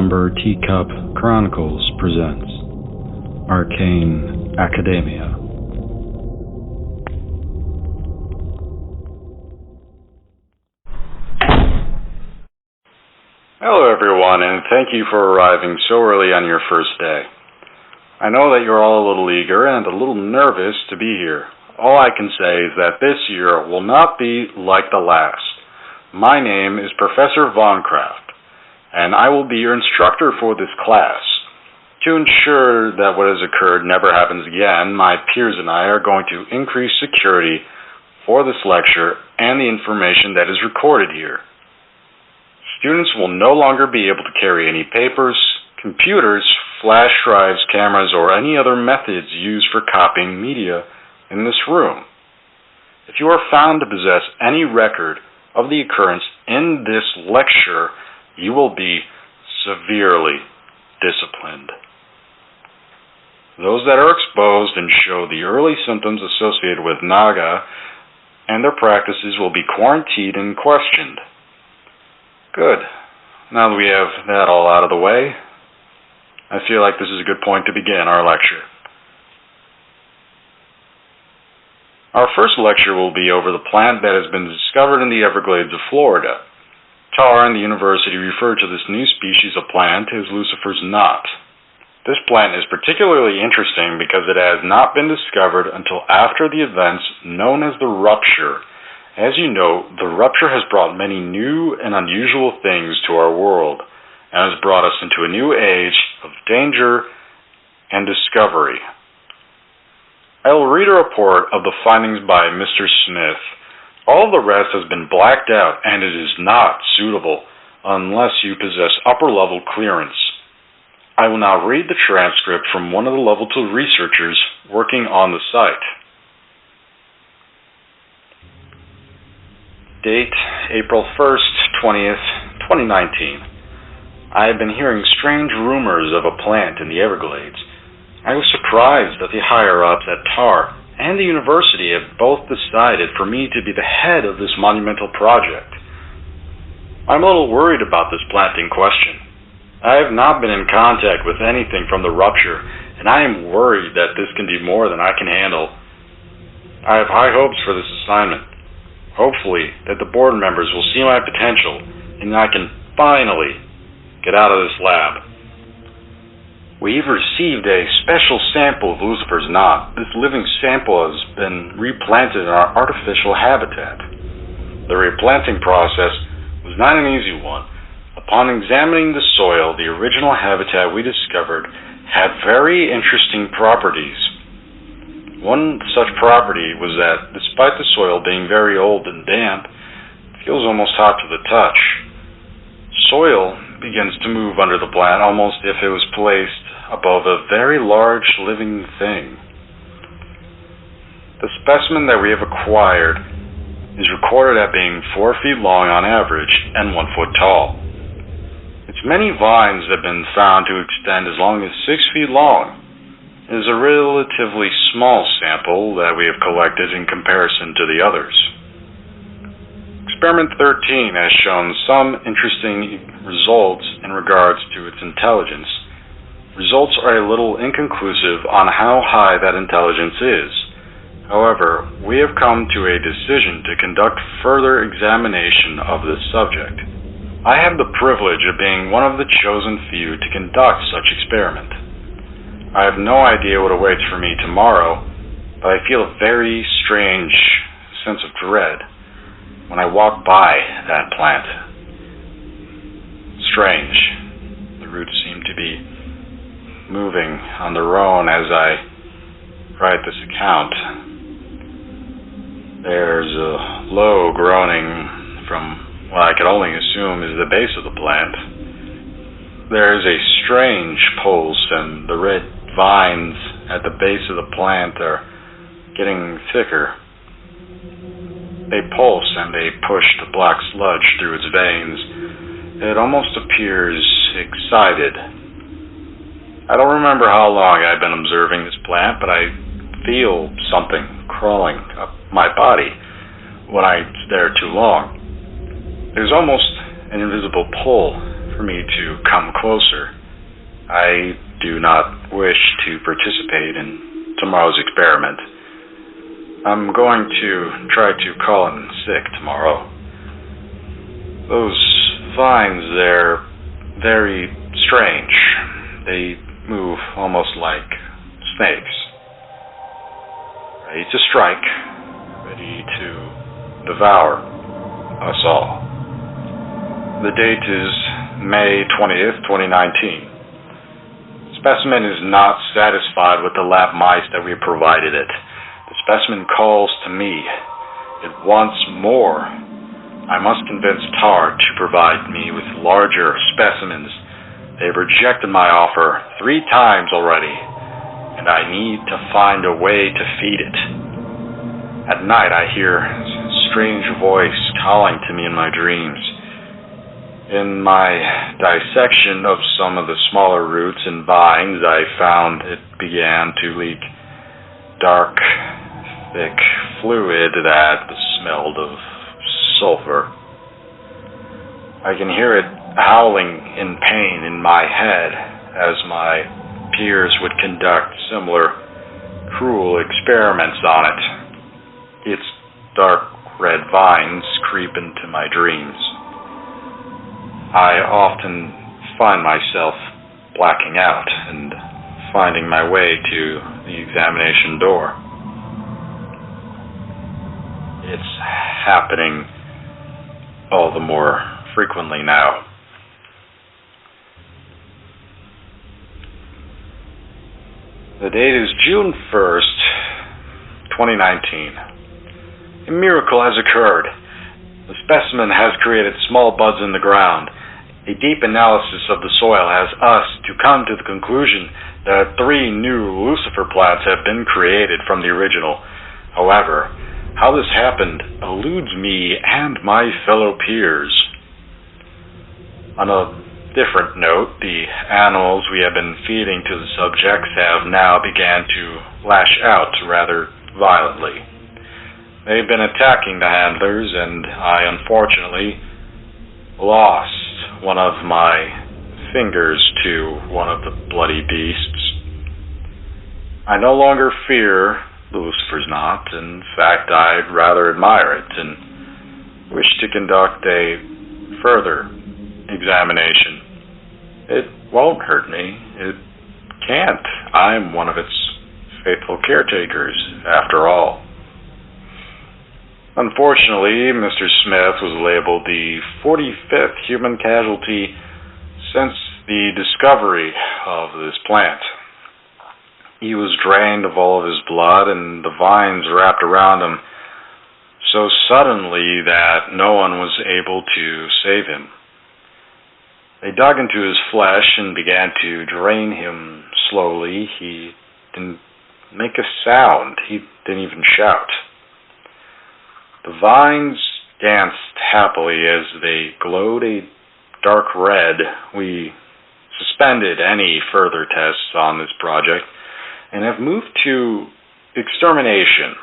Somber Teacup Chronicles presents Arcane Academia. Hello everyone, and thank you for arriving so early on your first day. I know that you're all a little eager and a little nervous to be here. All I can say is that this year will not be like the last. My name is Professor VonCraft, and I will be your instructor for this class. To ensure that what has occurred never happens again, my peers and I are going to increase security for this lecture and the information that is recorded here. Students will no longer be able to carry any papers, computers, flash drives, cameras, or any other methods used for copying media in this room. If you are found to possess any record of the occurrence in this lecture, you will be severely disciplined. Those that are exposed and show the early symptoms associated with Naga and their practices will be quarantined and questioned. Good. Now that we have that all out of the way, I feel like this is a good point to begin our lecture. Our first lecture will be over the plant that has been discovered in the Everglades of Florida. T.A.R. and the university refer to this new species of plant as Lucifer's knot. This plant is particularly interesting because it has not been discovered until after the events known as the Rupture. As you know, the Rupture has brought many new and unusual things to our world and has brought us into a new age of danger and discovery. I will read a report of the findings by Mr. Smith. All the rest has been blacked out, and it is not suitable unless you possess upper-level clearance. I will now read the transcript from one of the Level 2 researchers working on the site. Date, April 1st, 20th, 2019. I have been hearing strange rumors of a plant in the Everglades. I was surprised that the higher-ups at T.A.R. and the university have both decided for me to be the head of this monumental project. I'm a little worried about this plant in question. I have not been in contact with anything from the Rupture, and I am worried that this can be more than I can handle. I have high hopes for this assignment. Hopefully that the board members will see my potential, and I can finally get out of this lab. We've received a special sample of Lucifer's knot. This living sample has been replanted in our artificial habitat. The replanting process was not an easy one. Upon examining the soil, the original habitat we discovered had very interesting properties. One such property was that, despite the soil being very old and damp, it feels almost hot to the touch. Soil begins to move under the plant almost if it was placed above a very large living thing. The specimen that we have acquired is recorded at being 4 feet long on average and 1 foot tall. Its many vines have been found to extend as long as 6 feet long. It is a relatively small sample that we have collected in comparison to the others. Experiment 13 has shown some interesting results in regards to its intelligence. Results are a little inconclusive on how high that intelligence is. However, we have come to a decision to conduct further examination of this subject. I have the privilege of being one of the chosen few to conduct such experiment. I have no idea what awaits for me tomorrow, but I feel a very strange sense of dread when I walk by that plant. Strange. The roots seem to be moving on their own as I write this account. There's a low groaning from what I can only assume is the base of the plant. There's a strange pulse, and the red vines at the base of the plant are getting thicker. They pulse and they push the black sludge through its veins. It almost appears excited. I don't remember how long I've been observing this plant, but I feel something crawling up my body when I stare too long. There's almost an invisible pull for me to come closer. I do not wish to participate in tomorrow's experiment. I'm going to try to call in sick tomorrow. Those vines, they're very strange. They move almost like snakes. Ready to strike, ready to devour us all. The date is May 20th, 2019. Specimen is not satisfied with the lab mice that we provided it. The specimen calls to me. It wants more. I must convince T.A.R. to provide me with larger specimens. They've rejected my offer 3 times already, and I need to find a way to feed it. At night I hear a strange voice calling to me in my dreams. In my dissection of some of the smaller roots and vines, I found it began to leak dark, thick fluid that smelled of sulfur. I can hear it howling in pain in my head as my peers would conduct similar cruel experiments on it. Its dark red vines creep into my dreams. I often find myself blacking out and finding my way to the examination door. It's happening all the more frequently now. The date is June 1st, 2019. A miracle has occurred. The specimen has created small buds in the ground. A deep analysis of the soil has us to come to the conclusion that 3 new Lucifer plants have been created from the original. However, how this happened eludes me and my fellow peers. On a different note, the animals we have been feeding to the subjects have now began to lash out rather violently. They've been attacking the handlers, and I unfortunately lost one of my fingers to one of the bloody beasts. I no longer fear the Lucifer's knot. In fact, I'd rather admire it and wish to conduct a further examination. It won't hurt me. It can't. I'm one of its faithful caretakers, after all. Unfortunately, Mr. Smith was labeled the 45th human casualty since the discovery of this plant. He was drained of all of his blood, and the vines wrapped around him so suddenly that no one was able to save him. They dug into his flesh and began to drain him slowly. He didn't make a sound. He didn't even shout. The vines danced happily as they glowed a dark red. We suspended any further tests on this project and have moved to extermination.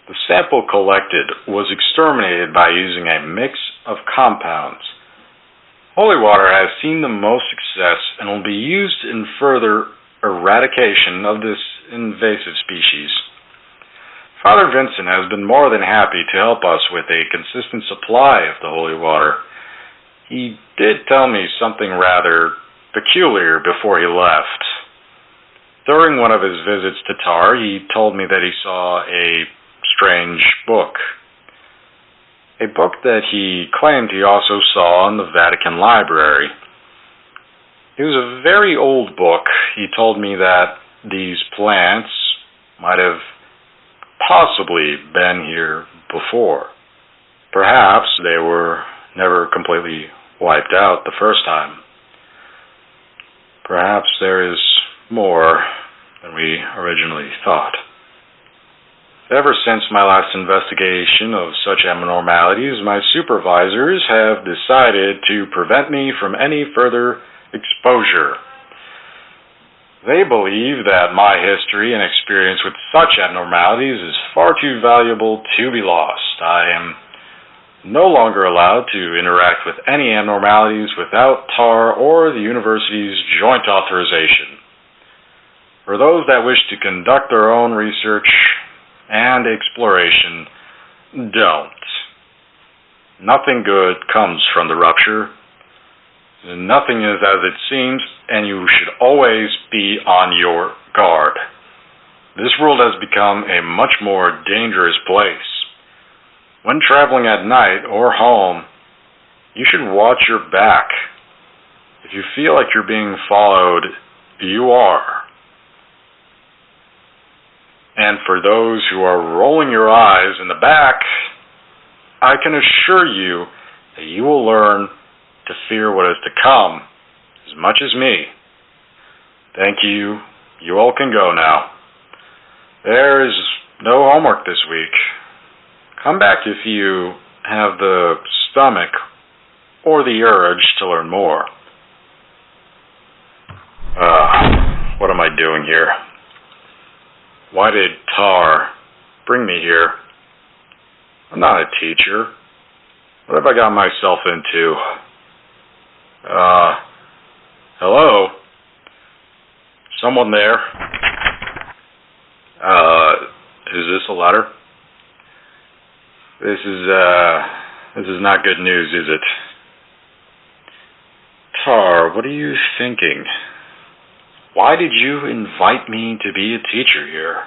The sample collected was exterminated by using a mix of compounds. Holy water has seen the most success and will be used in further eradication of this invasive species. Father Vincent has been more than happy to help us with a consistent supply of the holy water. He did tell me something rather peculiar before he left. During one of his visits to T.A.R., he told me that he saw a strange book. A book that he claimed he also saw in the Vatican Library. It was a very old book. He told me that these plants might have possibly been here before. Perhaps they were never completely wiped out the first time. Perhaps there is more than we originally thought. Ever since my last investigation of such abnormalities, my supervisors have decided to prevent me from any further exposure. They believe that my history and experience with such abnormalities is far too valuable to be lost. I am no longer allowed to interact with any abnormalities without T.A.R or the university's joint authorization. For those that wish to conduct their own research and exploration, don't. Nothing good comes from the Rupture. Nothing is as it seems, and you should always be on your guard. This world has become a much more dangerous place. When traveling at night or home, you should watch your back. If you feel like you're being followed, you are. And for those who are rolling your eyes in the back, I can assure you that you will learn to fear what is to come as much as me. Thank you. You all can go now. There is no homework this week. Come back if you have the stomach or the urge to learn more. What am I doing here? Why did T.A.R bring me here? I'm not a teacher. What have I got myself into? Hello? Someone there? Is this a letter? This is not good news, is it? T.A.R, what are you thinking? Why did you invite me to be a teacher here?